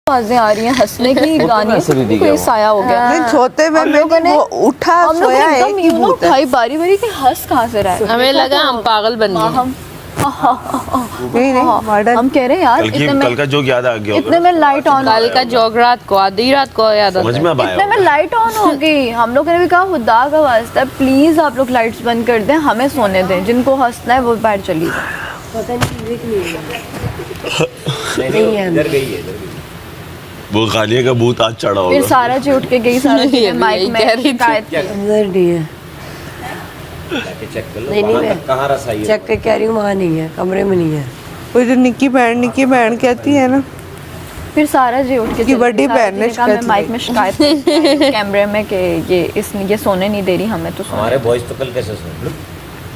आवाजें आ रही हैं हंसने की, गाने कोई साया हो गया। नहीं सोते में मैंने उठा सोया एक ही भूत है। उठाई बारी बारी के हंस कहाँ से रहा है? हमें लगा हम पागल बन गए। हम नहीं मॉडर्न हम कह रहे हैं यार कल का जोक याद आ गया इतने में लाइट ऑन, कल का जोक रात को आधी रात को याद आता समझ में अब इतने में आया लाइट ऑन हो गई। हम लोग ने भी कहा खुदा का वास्ता प्लीज आप लोग लाइट्स बंद कर दें, हमें सोने दें, जिनको हंसना है वो बाहर चली जाए। वो गालिया का भूत आज चढ़ा फिर होगा। सारा जी उठ के गई, सारा जी ये ने माइक यही में कह रही थी। शिकायत की। अंदर नहीं है। नहीं मैं कहाँ रसाई है? चेक के कह रही हूँ वहाँ नहीं है, कमरे में नहीं है। वो जो निक्की बहन कहती है ना फिर सारा जी उठ के कि चली बड़ी गई। सारा बहन जी ने ने कहा, मैं शिकायत माइक में शिकायत की कैमरे में कि ये सोने नहीं दे रही हमें, तो सोने हमारे बॉयज तो कल कैसे सुन,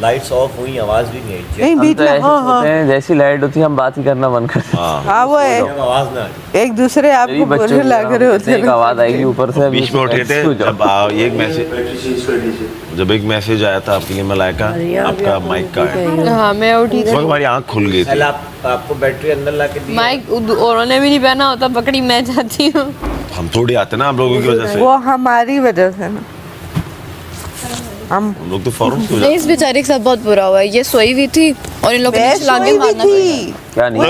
लाइट्स ऑफ हुई, आवाज भी नहीं आई, नहीं बीच में हाँ जैसी लाइट होती है हम बात ही करना बंद करते हैं। हाँ वो है आवाज ना आई। एक दूसरे आपको बोलने लग रहे होते एक हैं। आवाज आएगी ऊपर से, बीच में उठे थे जब एक मैसेज आया था आपके लिए मलाइका, आपका माइक का है। हाँ मैं उठी उस वक्त हमारी आँख खुल गई कल थी। आपको बैटरी अंदर ला के दी। माइक उन्होंने भी नहीं पहना होता, पकड़ी मैं जाती हूँ। हम थोड़ी आते ना आप लोगों की वजह से, वो हमारी वजह से ना हम लोग तो फौरन सो नहीं, जाते। इस बेचारे के साथ बहुत बुरा हुआ है। ये सोई हुई थी और इन लोगों ने मैं छलांगे सोई भी मारना थी, क्या नहीं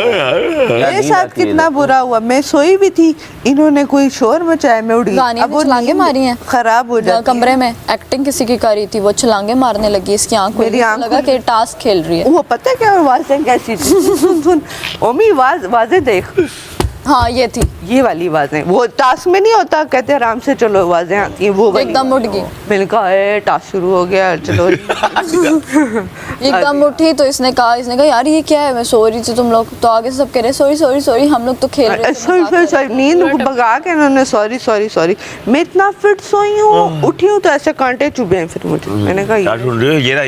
मेरे साथ कितना बुरा हुआ। मैं सोई भी थी, इन्होंने कोई शोर मचाया, मैं उड़ गई। गाने में वो छलांगे नींद मारी हैं। खराब हो जाती कमरे में एक्टिंग किसी की कर रही थी, वो छलांगे मारने लगी, इसकी आंख खुल मेरी गई, आँख लगा कि टास्क खेल रही है। वो पता है क्या आवाजें कैसी थी? सुन सुन ओमी आवाजें देख, हाँ ये थी, ये वाली आवाजें वो टास्क में नहीं होता, कहते आराम से चलो आवाजें आती हैं वो वाली। एकदम उठ गई, मैंने कहा टास्क शुरू हो गया चलो। एकदम उठी तो इसने कहा यार ये क्या है, मैं सो रही थी तुम लोग, तो आगे से सब कह रहे सॉरी सॉरी सॉरी, हम लोग तो खेल रहे थे, सॉरी मजाक कर सॉरी रहे नींद को भगा के उन्होंने सॉरी सॉरी सॉरी। मैं इतना फिट सोई हूँ, उठी हूँ तो ऐसे कांटे चुभे हैं फिर मुझे। मैंने कहा क्या ढूंढ रहे हो? ये रहा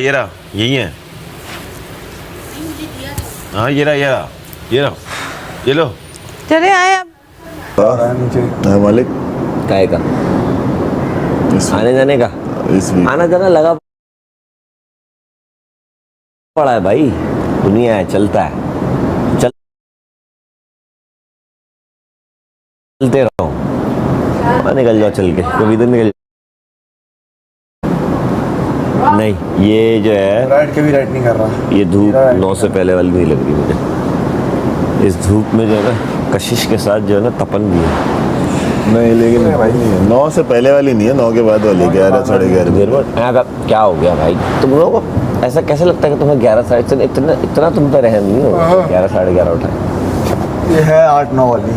यही है। हाँ ये रहा ये लो। चले आए अब। मालिक काय का आने जाने का आना जाना लगा पड़ा है भाई, दुनिया है, चलता है, चलते रहो। निकल जाओ चल के, कभी इधर निकल। नहीं ये जो है राइट कभी राइट नहीं कर रहा। ये धूप 9 से पहले वाली नहीं लग रही मुझे। इस धूप में जो है ना कशिश के साथ जो है ना तपन भी है। नहीं लेकिन भाई नहीं है, 9 से पहले वाली नहीं है, 9 के बाद वाली 11 साढ़े 11। क्या हो गया भाई तुम लोगों को? ऐसा कैसे लगता है कि तुम्हें 11 साढ़े इतना तुम पे रहम नहीं हो? 11 साढ़े 11 उठाए ये है 8-9 वाली।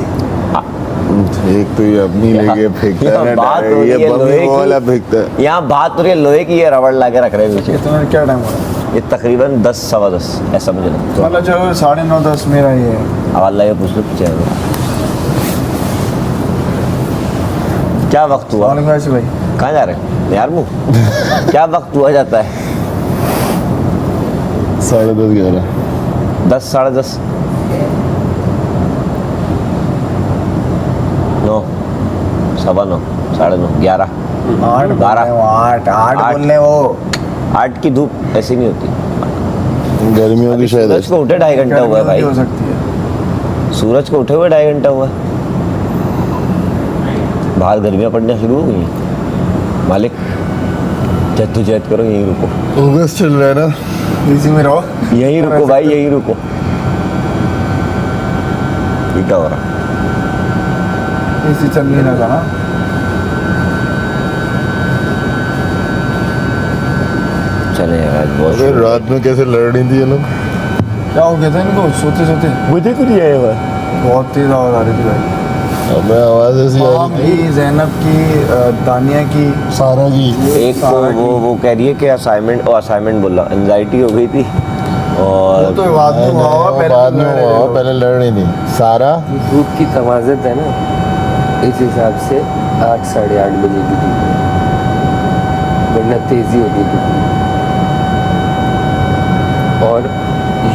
एक तो ये अपनी लेके फेंकता है ना, ये बमी वाला फेंकता है। यहाँ बात हो रही है लोहे की, ये रबड़ ला के रख रहे हैं पीछे। तुम्हें क्या टाइम हो रहा है? ये तकरीबन 10 सवा 10 ऐसा मुझे लगता है। मतलब चलो 9:30-10 मेरा ये है। अब अल्लाह ये पूछ लो पीछे क्या वक्त हुआ? वैसे भाई कहाँ जा रहे हैं यार मुँह? क्या वक्त हुआ जाता है? 10:30 11। 10 साढ़े 10 9 सवा 9 साढ़े 9 11 8 बोलने वो 8 की धूप ऐसी नहीं होती। गर्मियों की शायद सूरज को उठे 2.5 घंटा हुआ है भाई, हो सकती है। सूरज को उठे हुए 2.5 घंटा हुआ है। बाहर गर्मियाँ पड़ना शुरू हो गई हैं। मालिक जद्दोजहद करो, यहीं रुको। अगस्त चल रहा है ना, इसी में रहो। यहीं रुको भाई, यहीं रुको। ये क्या हो रहा? इसी चल नहीं रहा ना। चले यार बहुत अरे रात में कैसे लड़ रही थी ये लोग? क्या हो गया था इनको सोते सोते? मुझे तो नहीं आया हुआ। बहुत तेज आवाज आ रही थी भाई। हमें आवाज ऐसी आ रही थी, ज़ैनब की, दानिया की, सारा की। एक तो वो कह रही है कि असाइनमेंट बोला, एंजाइटी हो गई थी और वो तो बाद में हुआ होगा, पहले लड़ रही थी। सारा धूप की तवाज़त है ना, इस हिसाब से 8 साढ़े 8 बजे की धूप है, वरना तेज़ी होती धूप में और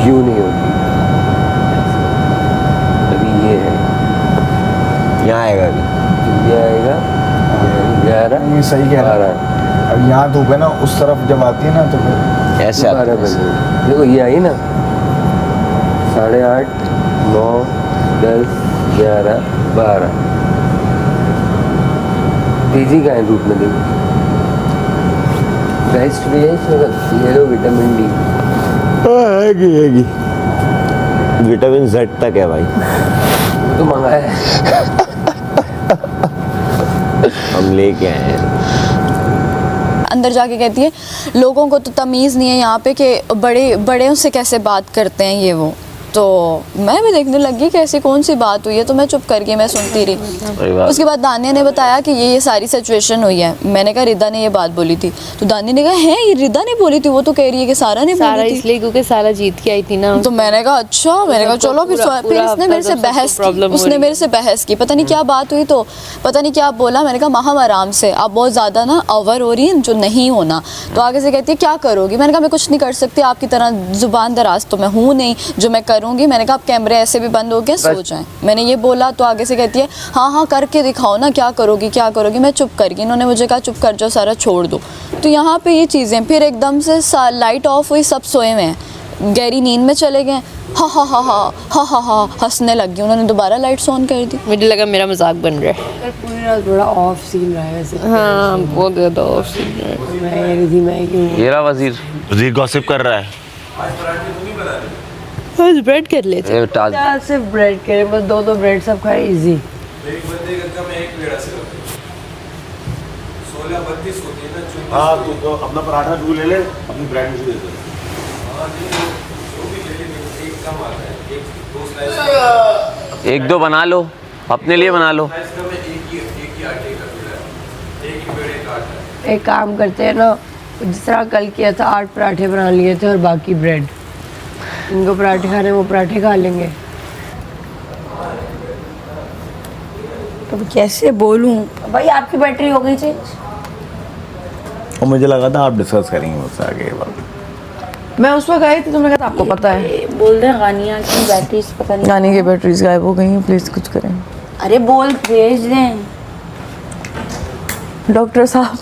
यूँ नहीं होती। अभी ये है, यहाँ आएगा अभी। ये आएगा 11 ये सही कह रहा है। अब यहाँ धूप है ना, उस तरफ जब आती है ना तो फिर ऐसे आता 12 है। बजे। देखो ये आई ना 8:30 9 10 11, 12 तेजी का है धूप में देखो बेस्ट भी है इसमें ये लो विटामिन डी आएगी विटामिन Z तक है भाई तो मंगाया है हम लेके आए हैं अंदर जाके कहती है लोगों को तो तमीज़ नहीं है यहाँ पे कि बड़े बड़े से कैसे बात करते हैं ये वो। तो मैं भी देखने लगी कि ऐसी कौन सी बात हुई है, तो मैं चुप करके मैं सुनती रही। उसके बाद दानिया ने बताया कि ये सारी सिचुएशन हुई है। मैंने कहा रिदा ने ये बात बोली थी, तो दानिया ने कहा है ये रिदा ने बोली थी, वो तो कह रही है कि सारा ने सारा बोली थी। इसलिए क्योंकि सारा जीत के आई थी ना। तो मैंने कहा अच्छा, मैंने कहा चलो फिर इसने मेरे से बहस की, उसने मेरे से बहस की, पता नहीं क्या बात हुई, तो पता नहीं क्या बोला। मैंने कहा माहम आराम से, आप बहुत ज़्यादा ना ओवर हो रही हैं, जो नहीं होना। तो आगे से कहती है क्या करोगी? मैंने कहा मैं कुछ नहीं कर सकती, आपकी तरह ज़ुबान दराज तो मैं हूँ नहीं, जो मैं करूँगी। मैंने कहा आप कैमरे ऐसे भी बंद हो गए, सो जाएं। मैंने ये बोला तो आगे से कहती है हाँ करके दिखाओ ना, क्या करोगी क्या करोगी। मैं चुप कर गई, इन्होंने मुझे कहा चुप कर जाओ सारा, छोड़ दो। तो यहाँ पे ये चीज़ें फिर एकदम से लाइट ऑफ हुई, सब सोए हुए हैं, गहरी नींद में चले गए। हा हंसने लग गई। उन्होंने दोबारा लाइट्स ऑन कर दी। मुझे लगा मेरा मजाक बन रहा है। पूरी रात बड़ा ऑफ सीन रहा है वैसे। हाँ बहुत ज़्यादा ऑफ सीन रहा है। मैं कह रही थी मैं क्यों ये रहा वजीर गॉसिप कर रहा है। बस ब्रेड कर लेते। ये टाज यार सिर्फ ब्रेड के बस दो ब्रेड सब खाए इजी। हाँ तो अपना पराठा तू ले ले, अपनी ब्रेड मुझे दे दे। एक दो बना लो, अपने लिए बना लो। एक काम करते हैं ना, जिस तरह कल किया था 8 पराठे बना लिए थे और बाकी ब्रेड। इनको पराठे खाने, वो पराठे खा लेंगे। तो कैसे बोलूं भाई, आपकी बैटरी हो गई थी। और मुझे लगा था आप डिस्कस करेंगे मुझसे आगे ये बात। मैं उस वक्त आई थी, तुमने कहा था आपको पता है। बोल रहे हैं गानिया की बैटरी पता नहीं, गाने की बैटरीज गायब हो गई हैं, प्लीज़ कुछ करें। अरे बोल भेज दें। डॉक्टर साहब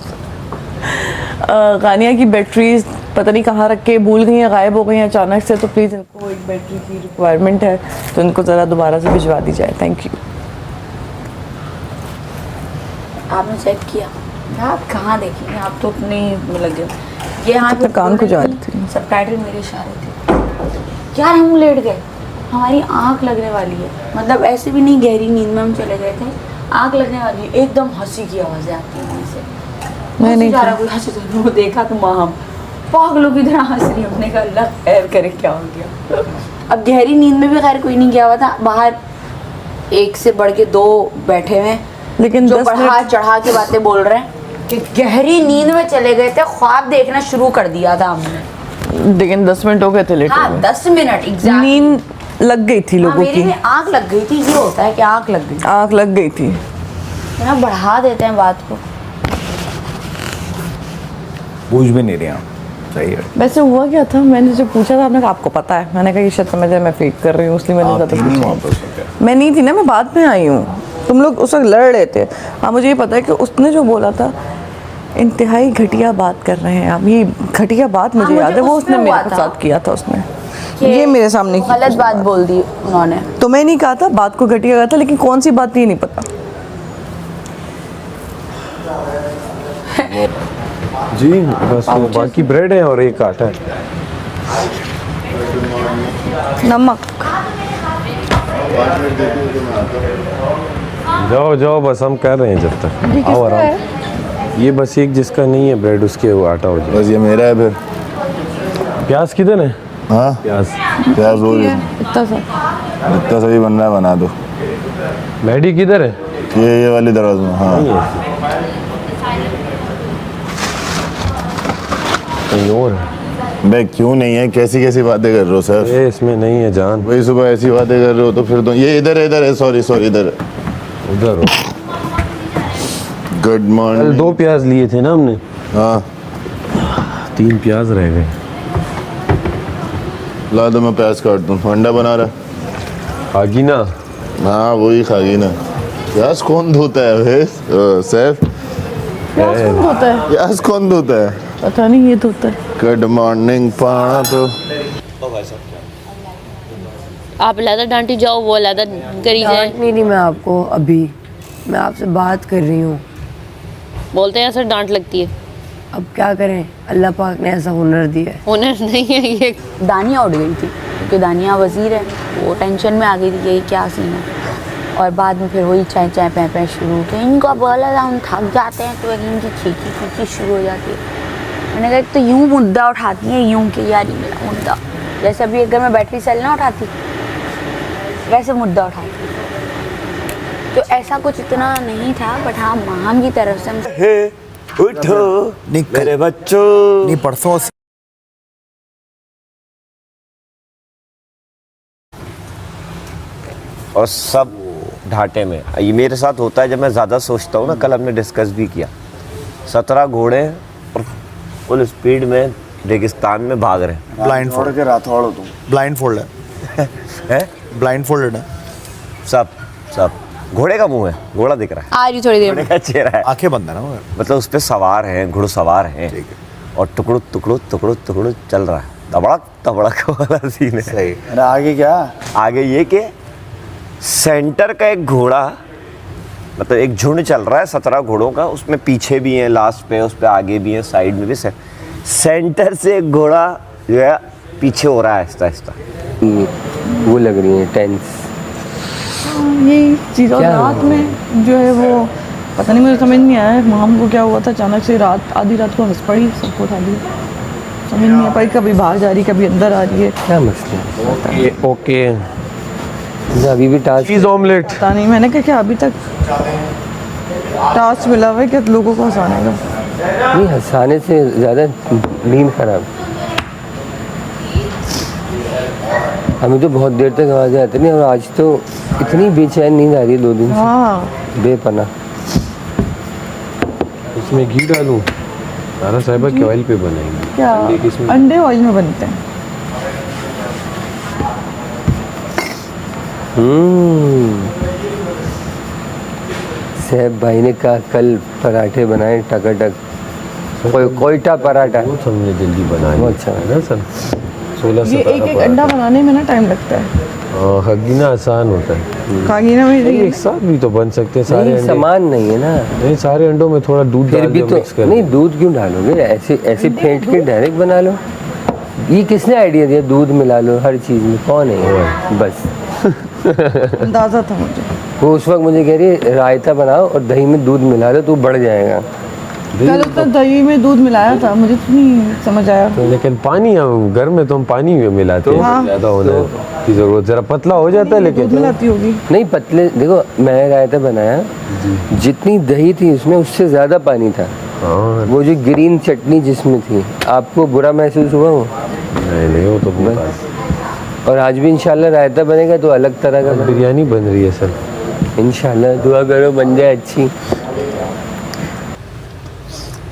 गानिया की बैटरीज पता नहीं कहाँ रख के भूल गई हैं, गायब हो गई हैं अचानक से, तो प्लीज़ इनको एक बैटरी की रिक्वायरमेंट है, तो इनको ज़रा दोबारा से भिजवा दी जाए। Thank you. आपने चेक किया? आप कहाँ देखेंगे, आप तो अपने में लगे। ये यहाँ तो कान को जा रही थी। सब टाइटल मेरे इशारे थे। यार हम लेट गए, हमारी आँख लगने वाली है, मतलब ऐसे भी नहीं गहरी नींद में हम चले गए थे, आँख लगने वाली है। एकदम हंसी की आवाज़ आती है वहाँ से। मैं नहीं कोई हंसी तो वो देखा तो हम पागलों की तरह हंस रही। हमने कहा अल्लाह खैर करे क्या हो गया। अब गहरी नींद में भी खैर कोई नहीं गया हुआ था, बाहर एक से बढ़ के 2 बैठे हुए, लेकिन जो बढ़ा चढ़ा के बातें बोल रहे हैं कि गहरी नींद में चले गए थे, ख्वाब देखना शुरू कर दिया था हमने। लेकिन 10 मिनट हो गए थे लेटे हाँ हुए। 10 मिनट एग्जैक्ट नींद लग गई थी लोगों मेरी की। भी आँख लग गई थी। ये होता है कि आँख लग गई, आँख लग गई थी। ना बढ़ा देते हैं बात को। पूछ भी नहीं रहे आप, सही है। वैसे हुआ क्या था, मैंने जब पूछा था आपने कहा आपको पता है। मैंने कहा ये शायद समझ जाए मैं फेक कर रही हूँ, इसलिए मैंने आप ज़्यादा थी नहीं वहाँ पूछा। पर उस वक्त? मैं नहीं थी ना, मैं बाद में आई हूँ। तुम लोग उस वक्त लड़ रहे थे। हाँ मुझे ये पता है कि उसने जो बोला था इंतहाई घटिया बात कर रहे हैं आप। ये घटिया बात मुझे याद है, वो उसने मेरे साथ किया था। उसने ये मेरे सामने गलत बात बोल दी उन्होंने। तो मैं नहीं कहा था बात को घटिया कहा था, लेकिन कौन सी बात ये नहीं पता। जी बस वो बाकी ब्रेड है और एक आटा है। नमक जाओ जाओ, बस हम कर रहे हैं जब तक। आओ आराम। ये बस एक जिसका नहीं है ब्रेड, उसके वो आटा हो जाए। बस ये मेरा है फिर। प्याज किधर है? हाँ प्याज वो इतना सा इतना सही बन रहा है, बना दो। मैडी किधर है? ये वाली दरवाजे में। हाँ कहीं और है। बे क्यों नहीं है, कैसी कैसी बातें कर रहे हो सर? ये इसमें नहीं है जान। वही सुबह ऐसी बातें कर रहे हो तो फिर तो ये इधर है। सॉरी इधर उधर हो। गुड कल मॉर्निंग। 2 प्याज लिए थे ना हमने, हाँ 3 प्याज रह गए। ला दो, मैं प्याज काट दूँ। अंडा बना रहा। खागी ना? हाँ वही खागी ना। प्याज कौन धोता है भाई? सैफ प्याज कौन धोता है? प्याज कौन धोता है? पता नहीं, ये धोता है। गुड मॉर्निंग पाना तो आप लहदा डांटी जाओ, वो लहदा करी जाए। डांट नहीं रही मैं आपको, अभी मैं आपसे बात कर रही हूँ। बोलते हैं सर डांट लगती है। अब क्या करें, अल्लाह पाक ने ऐसा हुनर दिया है। हुनर नहीं है ये। दानिया उठ गई थी क्योंकि दानिया वज़ीर है, वो टेंशन में आ गई थी यही क्या सीन है। और बाद में फिर वही चाय चाय पै पै शुरू कि इनको बोला था हम थक जाते हैं तो इनकी खींची खींची शुरू हो जाती है। मैंने कहा तो यूँ मुद्दा उठाती हैं, यूँ कि यार ये मेरा मुद्दा, जैसे अभी अगर मैं बैटरी सेल ना उठाती वैसे मुद्दा उठाती। तो ऐसा कुछ इतना नहीं था, बट हाँ माम की तरफ से उठो मेरे बच्चों। नहीं परसों और सब ढाटे में। ये मेरे साथ होता है जब मैं ज़्यादा सोचता हूँ ना। कल हमने डिस्कस भी किया, 17 घोड़े और फुल स्पीड में रेगिस्तान में भाग रहे हैं। ब्लाइंड फोल्ड के राठौड़ हो तुम। ब्लाइंड फोल्ड है ब्लाइंड फोल्ड है सब घोड़े का मुंह है, घोड़ा दिख रहा है, आ रही थोड़ी देर में, घोड़े का चेहरा है, आंखें बंद है ना मगर। मतलब उस पे सवार हैं, घुड़सवार हैं और टुकड़ो टुकड़ो टुकड़ो टुकड़ो चल रहा है। तबड़क तबड़क वाला सीन है। सही। अरे आगे क्या? आगे ये कि सेंटर का एक घोड़ा, मतलब एक झुंड चल रहा है 17 घोड़ों का, उसमें पीछे भी हैं, लास्ट पे उस पे आगे भी हैं, साइड में भी। सेंटर से एक घोड़ा जो है पीछे हो रहा है आहिस्ता आहिस्ता। वो लग रही है टेंस। यही चीज़। और रात में जो है वो पता नहीं, मुझे समझ नहीं आया माम को क्या हुआ था। अचानक से रात आधी रात को हंस पड़ी, सबको उठा दिया, समझ नहीं आ पाई, कभी बाहर जा रही कभी अंदर आ रही है। क्या मसला है? ओके, अभी भी टास्क चीज़ ऑमलेट। पता नहीं, मैंने कहा क्या अभी तक टास्क मिला हुआ है क्या लोगों को हंसाने का? नहीं, हंसाने से ज़्यादा नींद खराब। हमें तो बहुत देर तक आवाज़ें आती नहीं, और आज तो इतनी बेचैन नींद आ रही है 2 दिन से। हाँ बेपना। इसमें घी डालूं? तारा साहिबा के ऑयल पे बनाएंगे क्या? अंडे ऑयल में बनते हैं। साहब भाई ने कहा कल पराठे बनाए टकाटक, कोयटा पराठा। वो हमने जल्दी बना लिया। अच्छा है ना सर? 16 ये से एक एक अंडा बनाने में ना टाइम लगता है। खगीना आसान होता है। खागीना में एक साथ भी तो बन सकते हैं सारे अंडे। सामान नहीं है ना। नहीं, सारे अंडों में थोड़ा दूध फिर डाल भी दो, तो मिक्स कर नहीं, दो। दूध क्यों डालोगे? ऐसे ऐसे फेंट के डायरेक्ट बना लो। ये किसने आइडिया दिया दूध मिला लो हर चीज़ में? कौन है? बस अंदाजा था मुझे। वो उस वक्त मुझे कह रही है रायता बनाओ और दही में दूध मिला लो तो बढ़ जाएगा। कल तो दही में दूध मिलाया था, मुझे तो नहीं समझ आया। तो लेकिन पानी घर में तो हम पानी में मिलाते हैं, हाँ। ज़्यादा होने की जरूरत, जरा पतला हो जाता है। लेकिन दूध मिलाती होगी। नहीं पतले, देखो मैं रायता बनाया, जितनी दही थी उसमें उससे ज़्यादा पानी था। हाँ, वो जो ग्रीन चटनी जिसमें थी, आपको बुरा महसूस हुआ वो? नहीं वो तो बस। और आज भी इंशाल्लाह रायता बनेगा तो अलग तरह का बिरयानी बन रही है सर, इंशाल्लाह। दुआ करो बन जाए अच्छी।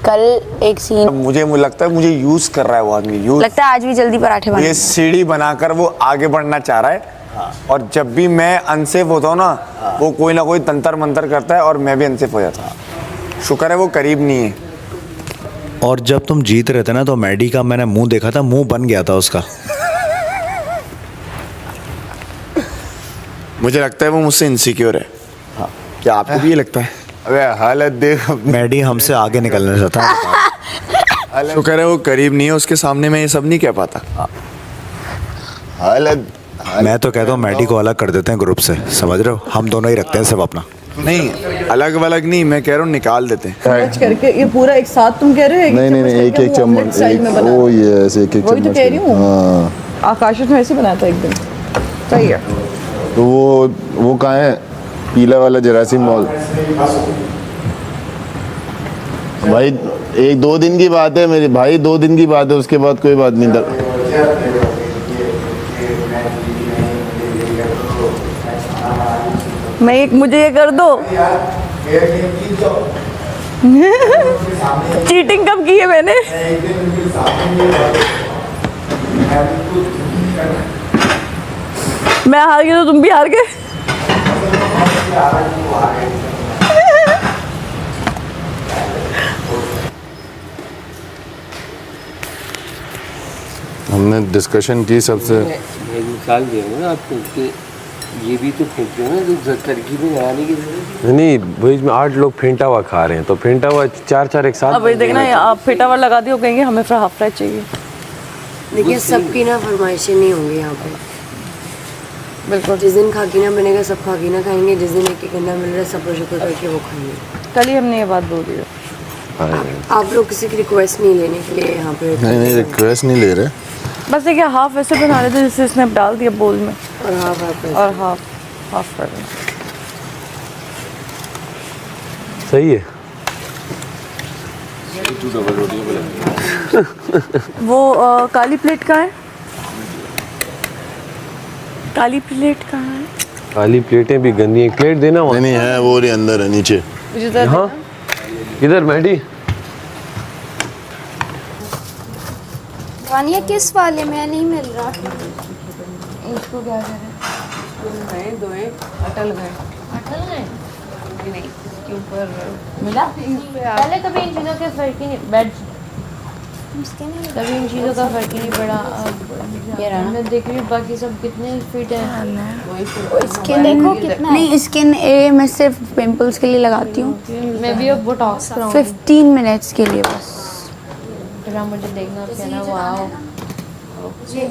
कल एक सीन मुझे लगता है मुझे यूज कर रहा है वो आदमी, यूज लगता है आज भी जल्दी पराठे बने। ये सीढ़ी बनाकर वो आगे बढ़ना चाह रहा है। और जब भी मैं अनसेफ होता हूँ ना, वो कोई ना कोई तंत्र मंत्र करता है और मैं भी अनसेफ हो जाता हूँ। शुक्र है वो करीब नहीं है। और जब तुम जीत रहे थे ना तो मैडी का मैंने मुंह देखा था, मुंह बन गया था उसका। मुझे लगता है वो मुझसे इनसिक्योर है। हाँ। क्या आपको भी ये लगता है? अबे हालत देख, मैडी हमसे आगे निकलना चाहता है। शुक्र है वो करीब नहीं है, उसके सामने मैं ये सब नहीं कह पाता। हालत मैं तो कहता हूँ मैडी को अलग कर देते हैं ग्रुप से, समझ रहे हो? हम दोनों ही रखते हैं सब अपना। नहीं अलग अलग नहीं, मैं कह रहा हूँ निकाल देते हैं। मैच करके ये पूरा एक साथ तुम कह रहे हो? नहीं नहीं एक एक चम्मच, वो ये ऐसे एक एक वही तो कह रही हूँ। हाँ, आकाश ने ऐसे बनाया था एक दिन। सही है। तो वो कहाँ है पीला वाला जरासीम मॉल? भाई 1-2 दिन की बात है मेरे भाई, 2 दिन की बात है, उसके बाद कोई बात नहीं। मुझे ये कर दो। चीटिंग कब की है मैंने? मैं हार गई तो तुम भी हार गए। हमने डिस्कशन की सबसे। निकाल दिया होगा ना आपको कि ये भी तो फेंकते हो ना, तो तरकीब में लगाने की जरूरत नहीं बीच में 8 लोग फेंटा हुआ खा रहे हैं, तो फेंटा हुआ 4-4 एक साथ। अब वही देखना, आप फेटा हुआ लगा दियो, कहेंगे हमें हाफ फ्राई चाहिए। देखिए सबकी ना फरमाइशें नहीं होंगी यहाँ पे। बिल्कुल, जिस दिन खाकीना बनेगा सब खाकीना खाएंगे, जिस दिन एक अंडा मिल रहा है सब शुक्र करके वो खाएंगे। कल ही हमने ये बात बोल दी। आप लोग किसी की रिक्वेस्ट नहीं लेने के लिए यहाँ पे। नहीं रिक्वेस्ट नहीं ले रहे, बस देखिए हाफ वैसे बना रहे थे जैसे इसने डाल दिया बोल में, और हाफ हाफ फ्राई। सही है। वो काली प्लेट कहाँ है? काली प्लेट कहाँ है? काली प्लेटें भी गंदी हैं, प्लेट देना वहाँ। नहीं है, वो रही अंदर है नीचे। हाँ इधर मैडी। वानिया किस वाले में नहीं मिल रहा? इसको क्या करें? दो अटल गए नहीं, इसके ऊपर मिला। पहले कभी इन चीज़ों के फर्क ही नहीं, बेड कभी इन चीज़ों का फर्क ही नहीं पड़ा। मैं देख रही हूँ बाकी सब कितने फिट हैं। स्किन देखो कितना नहीं, स्किन ए मैं सिर्फ पिंपल्स के लिए लगाती हूँ। मैं भी अब बोटॉक्स कराऊँ 15 मिनट्स के लिए बस। फिर मुझे देखना कहना वाओ।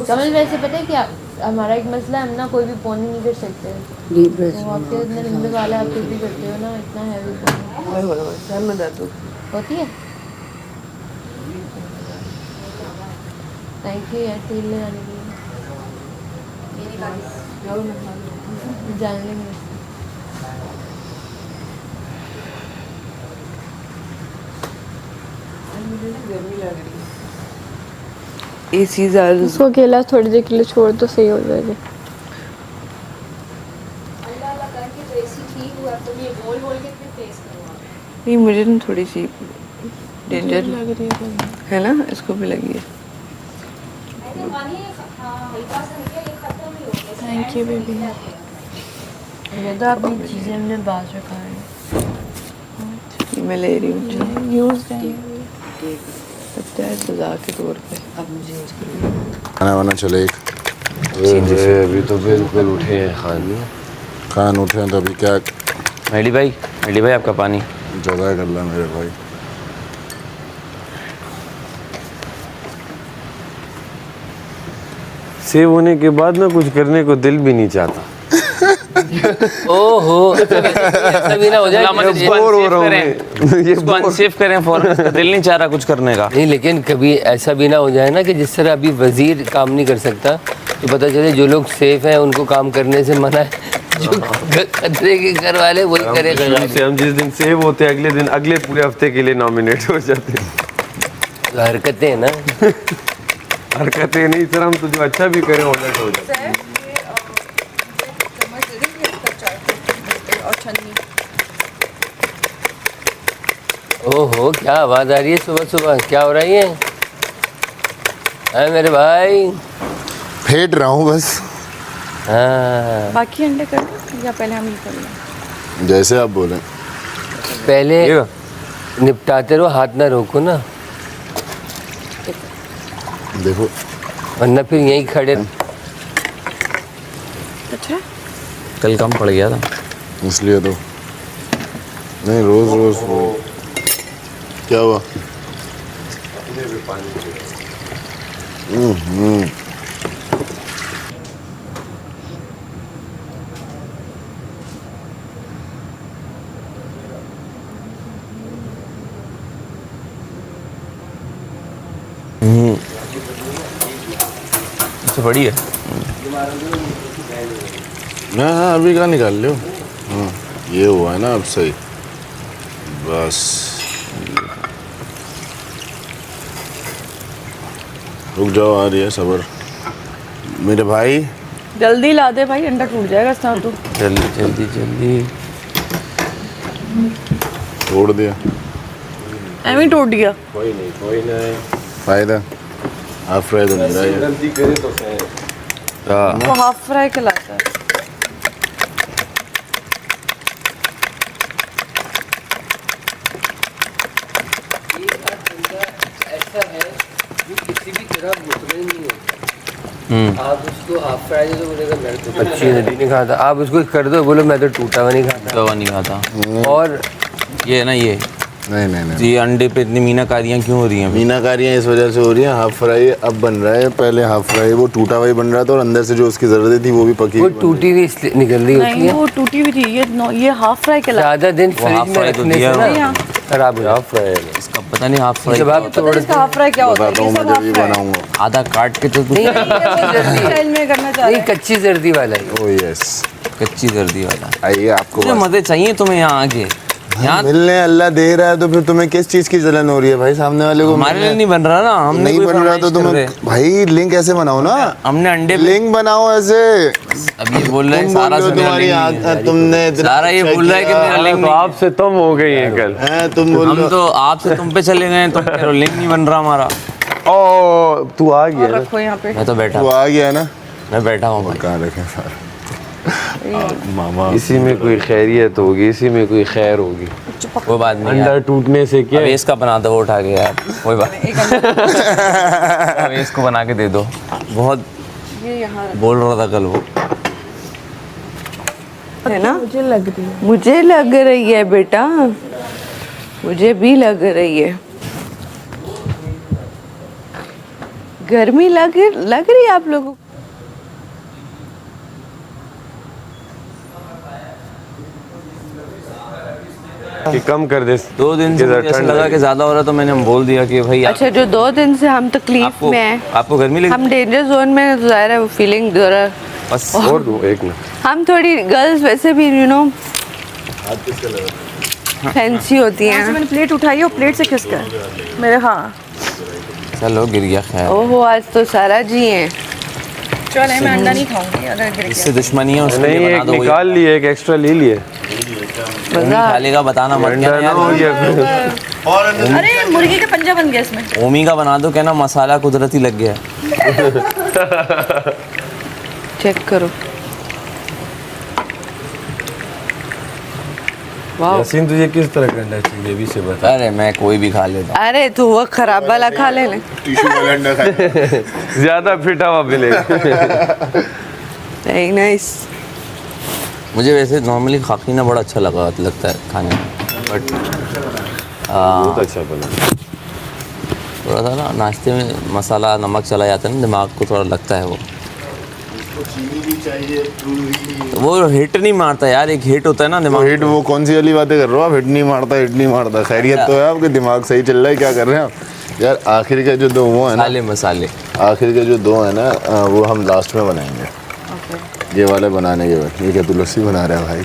कमल वैसे पता है क्या हमारा एक मसला है, हम ना कोई भी पोनी नहीं कर सकते। तो आपके इतने लंबे वाले आप कुछ भी करते हो ना, इतना हैवी पोनी में दर्द होती है। थैंक यू यार तेल ले जाने के लिए। जान लेंगे एसी ज़्यादा उसको अकेला थोड़ी देर के लिए छोड़ तो सही हो जाएगा। नहीं मुझे ना थोड़ी सी डेंजर लग रही है ना, इसको भी लगी है। Thank you baby. ये तो अपनी चीज़ें हमने बाज रखा है। मैं ले रही हूँ यूज़ लगता है सजा के तौर पे। अब मुझे खाना वाना चले एक। अभी तो बिल्कुल उठे हैं खान उठे हैं तो अभी क्या। मेडी भाई आपका पानी। जगह कर ला मेरे भाई। सेव होने के बाद ना कुछ करने को दिल भी नहीं चाहता। ओहो ऐसा भी ना हो जाए बोर हो रहा हूँ मैं। ये अनसेफ करें फौरन, दिल नहीं चाह रहा कुछ करने का। नहीं लेकिन कभी ऐसा भी ना हो जाए ना कि जिस तरह अभी वजीर काम नहीं कर सकता तो पता चले जो लोग सेफ हैं उनको काम करने से मना है, जो खतरे के घर वाले वही करेगा। हम जिस दिन सेव होते हैं अगले दिन अगले पूरे हफ्ते के लिए नॉमिनेट हो जाते हैं। हरकतें हैं ना। हरकतें नहीं सर, हम तो जो अच्छा भी करें उलट हो जाते हैं। ओहो क्या आवाज़ आ रही है सुबह सुबह, क्या हो रही है? है मेरे भाई फेंट रहा हूँ बस। हाँ बाकी अंडे कर दो या पहले हम ये कर लें? जैसे आप बोलें। पहले निपटाते रहो, हाथ ना रोको ना, देखो वरना फिर यहीं खड़े। अच्छा कल कम पड़ गया था इसलिए तो नहीं। रोज रोज क्या हुआ? तो बड़ी है। हाँ अभी का निकाल लो। ये हुआ है ना अब सही। बस रुक जाओ, आ रही है सबर मेरे भाई। जल्दी ला दे भाई, अंडा टूट जाएगा इस तरह। तो जल्दी जल्दी जल्दी तोड़ दिया, एवं टूट गया। कोई नहीं फायदा हाफ फ्राई तो नहीं रहा ये। गलती करे तो सही। वो हाफ फ्राई कहलाता है। ऐसा है जो किसी भी तरह मुतमईन नहीं होता। आप उसको हाफ फ्राई दे दो, बोलेगा मैं तो कच्ची नदी नहीं खाता। आप उसको कर दो, बोलो मैं तो टूटा हुआ नहीं खाता। टूटा हुआ नहीं खाता। और ये है ना, ये नहीं नहीं नहीं, ये अंडे पे इतनी मीनाकारियाँ क्यों हो रही हैं? मीनाकारियाँ इस वजह से हो रही हैं, हाफ फ्राई अब बन रहा है, पहले हाफ फ्राई वो टूटा हुआ ही बन रहा था और अंदर से जो उसकी ज़रूरत थी वो भी पकी वो टूटी हुई इसलिए निकल रही होती नहीं है। वो टूटी हुई थी, ये हाफ फ्राई के ज़्यादा दिन वो फ्रिज हाफ में फ्राई तो रखने दिया से है ना खराब हो जाता हाफ फ्राई है। इसका पता नहीं हाफ फ्राई जब आप क्या होता है। हाफ फ्राई क्या होता है? बताता हूँ मैं जब भी बनाऊंगा। आधा काट के तो नहीं, स्टाइल में करना चाह नहीं कच्ची जर्दी वाला ही। ओ यस, कच्ची जर्दी वाला। आइए आपको मुझे मजे चाहिए तुम्हें यहाँ आके। यहाँ मिलने अल्लाह दे रहा है तो फिर तुम्हें किस चीज़ की जलन हो रही है भाई? सामने वाले को हमारे लिए नहीं बन रहा ना, हम नहीं बन रहा तो तुम्हें भाई लिंक ऐसे बनाओ ना, हमने अंडे लिंक बनाओ ऐसे। अब ये बोल रहा है तुम सारा बोल रहे हो तुम्हारी तुमने सारा ये बोल रहा है कि मेरा लिंक तो आपसे तुम हो गई है कल। तुम बोल हम तो आपसे तुम पे चले गए, तुम कह रहे हो लिंक नहीं बन रहा हमारा। ओ तू आ गया ना? रखो यहाँ पे। मैं तो बैठा वो आ गया ना, मैं बैठा हूँ। कहाँ रखे मामा? इसी में कोई खैरियत होगी, इसी में कोई खैर होगी। कोई बात नहीं अंडा यार। टूटने से क्या अब इसका बना दो, वो उठा के यार, कोई बात नहीं। अब इसको बना के दे दो। बहुत बोल रहा था कल वो, है ना? मुझे लग रही है बेटा, मुझे भी लग रही है। गर्मी लग रही है आप लोगों को? कि कम कर दे। 2 दिन से मुझे ऐसा लगा कि ज्यादा हो रहा, तो मैंने बोल दिया कि भाई अच्छा, जो 2 दिन से हम तकलीफ में हैं, आपको गर्मी लगी? हम डेंजर जोन में, तो जाहिर है वो फीलिंग जरा बस और दो एक मिनट। हम थोड़ी गर्ल्स वैसे भी यू नो फैंसी होती हैं। मैंने प्लेट उठाई और प्लेट से खिसका मेरे। हाँ चलो गिर गया, खैर ओहो आज तो सारा जी हैं। चल मैं अंडा नहीं खाऊंगी अगर गिर इससे दुश्मनी है उसके नहीं, लिए बना एक दो। वही निकाल लिए, एक एक्स्ट्रा ले लिए। खा लेगा, बताना मत अंडा ना हो गया। अरे मुर्गी का पंजा बन गया इसमें। ओमी का बना दो, कहना मसाला कुदरती लग गया। चेक करो। वाह, यासीन तुझे किस तरह का अंडा चाहिए अभी से बता। अरे मैं कोई भी खा लेता। अरे तो वो खराब वाला खा ले। टिश्यू वाला अंडा खाए। ज्यादा फिटा हुआ मिलेगा। नहीं नाइस। मुझे वैसे नॉर्मली खाकीना बड़ा अच्छा लगता है खाने में, बट बहुत अच्छा बना। थोड़ा सा ना नाश्ते में मसाला नमक चला जाता है ना, दिमाग को थोड़ा लगता है वो। चीनी भी चाहिए, तो वो हिट नहीं मारता यार, एक हिट होता है ना दिमाग। हिट वो कौन सी वाली बातें कर रहे हो आप? हिट नहीं मारता। खैरियत तो है आपके? दिमाग सही चल रहा है? क्या कर रहे हैं आप यार? आखिर के जो 2 वो है ना, मसाले आखिर के जो 2 है ना, वो हम लास्ट में बनाएंगे। ये वाले बनाने के बाद। ये क्या तू लस्सी बना रहा है भाई?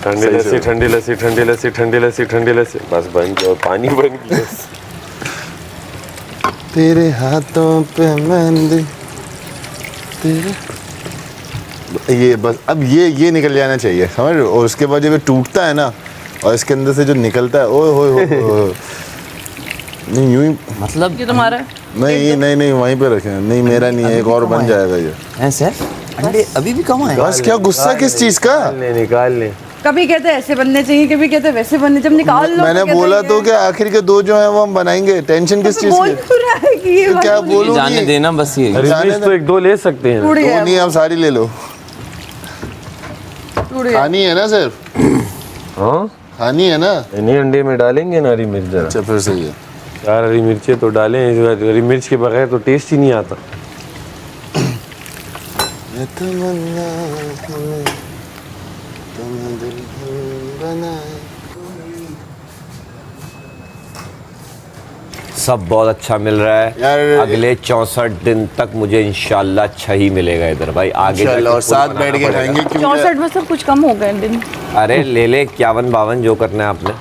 ठंडी लस्सी, ठंडी लस्सी, ठंडी लस्सी, ठंडी लस्सी, ठंडी लस्सी, बस बन गया, पानी बन गया। तेरे हाथों पे मेहंदी तेरे, ये बस अब ये निकल जाना चाहिए, समझ रहे हो? और उसके बाद जब ये टूटता है ना और इसके अंदर से जो निकलता है, ओए होए होए, नहीं यूं ही, मतलब ये तुम्हारा है? नहीं वहीं पे रखें। नहीं मेरा नहीं है, एक और बन जाएगा ये। ऐसे अंडे अभी भी कम है। बस क्या गुस्सा किस चीज़ का? निकाल ले। कभी कहते हैं ऐसे बनने चाहिए, कभी कहते हैं वैसे बनने, जब निकाल लो। मैंने बोला तो क्या आखिर के 2 जो है वो हम बनाएंगे। टेंशन किस चीज़ की? तो क्या बोलूं? जाने देना बस ये। तो 1-2 ले सकते हैं। 2 नहीं, आप सारी ले लो। खानी है ना सिर्फ? हाँ खानी है ना? नहीं, अंडे में डालेंगे ना हरी मिर्च जरा। अच्छा फिर सही है। 4 हरी मिर्चें तो डालें, हरी मिर्च के बगैर तो टेस्ट ही नहीं आता। सब बहुत अच्छा मिल रहा है यार। अगले 64 दिन तक मुझे इंशाल्लाह अच्छा ही मिलेगा इधर भाई। आगे इंशाल्लाह, और जाके खुद साथ बनाना बैठ के पड़ेगा। खाएंगे। 64 में सब कुछ कम हो गए दिन। अरे ले 51-52 जो करना है आपने।